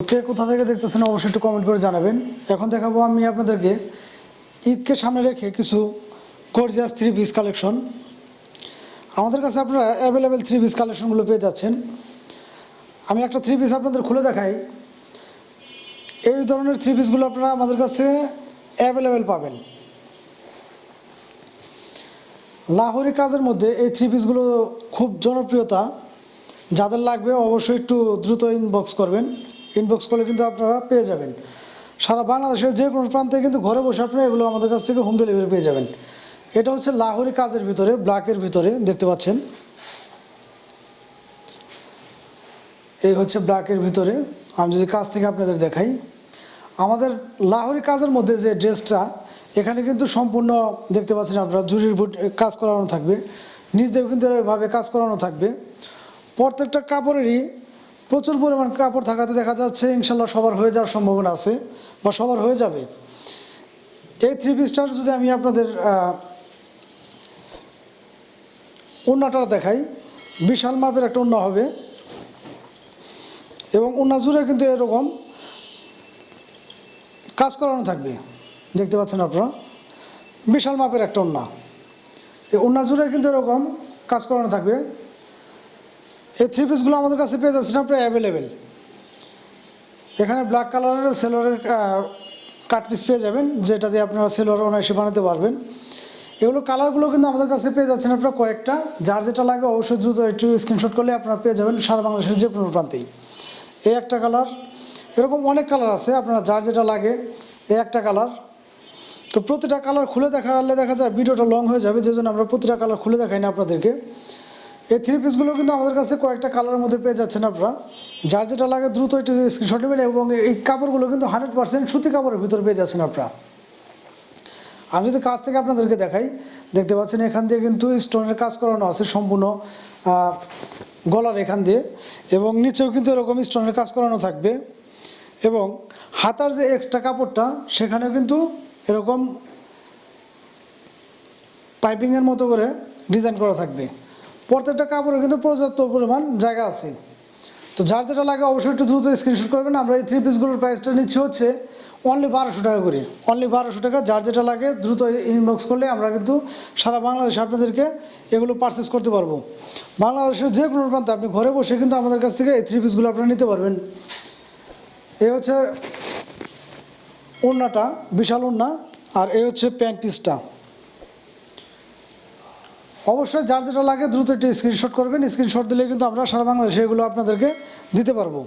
কে কোথা থেকে দেখতেছেন অবশ্যই একটু কমেন্ট করে জানাবেন। এখন দেখাবো আমি আপনাদেরকে ঈদকে সামনে রেখে কিছু গর্জিয়াস থ্রি পিস কালেকশন। আমাদের কাছে আপনারা অ্যাভেলেবেল থ্রি পিস কালেকশনগুলো পেয়ে যাচ্ছেন। আমি একটা থ্রি পিস আপনাদের খুলে দেখাই। এই ধরনের থ্রি পিসগুলো আপনারা আমাদের কাছে অ্যাভেলেবেল পাবেন। লাহোরি কাজের মধ্যে এই থ্রি পিসগুলো খুব জনপ্রিয়তা। যাদের লাগবে অবশ্যই একটু দ্রুত ইনবক্স করবেন। ইনবক্স করলে কিন্তু আপনারা পেয়ে যাবেন। সারা বাংলাদেশের যে কোনো প্রান্তে কিন্তু ঘরে বসে আপনারা এগুলো আমাদের কাছ থেকে হোম ডেলিভারি পেয়ে যাবেন। এটা হচ্ছে লাহোরি কাজের ভিতরে, ব্ল্যাকের ভিতরে দেখতে পাচ্ছেন। এই হচ্ছে ব্ল্যাকের ভিতরে। আমি যদি কাজ থেকে আপনাদের দেখাই, আমাদের লাহোরি কাজের মধ্যে যে ড্রেসটা, এখানে কিন্তু সম্পূর্ণ দেখতে পাচ্ছেন আপনারা জুরির বুট কাজ করানো থাকবে, নিচ দিয়েও কিন্তু এভাবে কাজ করানো থাকবে। প্রত্যেকটা কাপড়েরই প্রচুর পরিমাণ কাপড় থাকাতে দেখা যাচ্ছে ইনশাল্লাহ সবার হয়ে যাওয়ার সম্ভাবনা আছে বা সবার হয়ে যাবে। এই থ্রি পিসটার যদি আমি আপনাদের ওড়নাটা দেখাই, বিশাল মাপের একটা ওড়না হবে এবং ওড়না জুড়ে কিন্তু এরকম কাজ করানো থাকবে। দেখতে পাচ্ছেন আপনারা বিশাল মাপের একটা ওড়না। এই ওড়না জুড়ে কিন্তু এরকম কাজ করানো থাকবে। এই থ্রি পিসগুলো আমাদের কাছে পেয়ে যাচ্ছেন আপনারা অ্যাভেলেবেল। এখানে ব্ল্যাক কালারের সেলোয়ারের কাট পিস পেয়ে যাবেন, যেটা দিয়ে আপনারা সেলোয়ার অনায়াসে বানাতে পারবেন। এগুলো কালারগুলো কিন্তু আমাদের কাছে পেয়ে যাচ্ছেন আপনারা কয়েকটা। যার যেটা লাগে অবশ্যই দ্রুত একটু স্ক্রিনশট করলে আপনারা পেয়ে যাবেন সারা বাংলাদেশের যে কোনো প্রান্তেই। এই একটা কালার, এরকম অনেক কালার আছে, আপনারা যার যেটা লাগে। এই একটা কালার। তো প্রতিটা কালার খুলে দেখালে দেখা যায় ভিডিওটা লং হয়ে যাবে, যে জন্য আমরা প্রতিটা কালার খুলে দেখাই না আপনাদেরকে। এই থ্রি পিসগুলো কিন্তু আমাদের কাছে কয়েকটা কালারের মধ্যে পেয়ে যাচ্ছেন আপনারা। যার যেটা লাগে দ্রুত একটু স্ক্রিনশট নেবেন। এবং এই কাপড়গুলো কিন্তু 100% সুতি কাপড়ের ভিতরে পেয়ে যাচ্ছেন আপনারা। আমি যদি কাজ থেকে আপনাদেরকে দেখাই, দেখতে পাচ্ছেন এখান দিয়ে কিন্তু স্টোনের কাজ করানো আছে সম্পূর্ণ গলার এখান দিয়ে, এবং নিচেও কিন্তু এরকম স্টোনের কাজ করানো থাকবে। এবং হাতার যে এক্সট্রা কাপড়টা, সেখানেও কিন্তু এরকম পাইপিংয়ের মতো করে ডিজাইন করা থাকবে। প্রত্যেকটা কাপড়ে কিন্তু পর্যাপ্ত পরিমাণ জায়গা আছে। তো যার যেটা লাগে অবশ্যই একটু দ্রুত স্ক্রিনশট করবেন। আমরা এই থ্রি পিসগুলোর প্রাইসটা নিচ্ছি হচ্ছে অনলি 1200 টাকা করে। অনলি 1200 টাকা। যার যেটা লাগে দ্রুত ইনবক্স করলে আমরা কিন্তু সারা বাংলাদেশে আপনাদেরকে এগুলো পারচেস করতে পারবো। বাংলাদেশের যে কোনো প্রান্তে আপনি ঘরে বসে কিন্তু আমাদের কাছ থেকে এই থ্রি পিসগুলো আপনারা নিতে পারবেন। এই হচ্ছে ওড়নাটা, বিশাল ওড়না। আর এই হচ্ছে প্যান্ট পিসটা। অবশ্যই যার যেটা লাগে দ্রুত একটু স্ক্রিনশট করবেন। স্ক্রিনশট দিলে কিন্তু আমরা সারা বাংলাদেশে এগুলো আপনাদেরকে দিতে পারবো।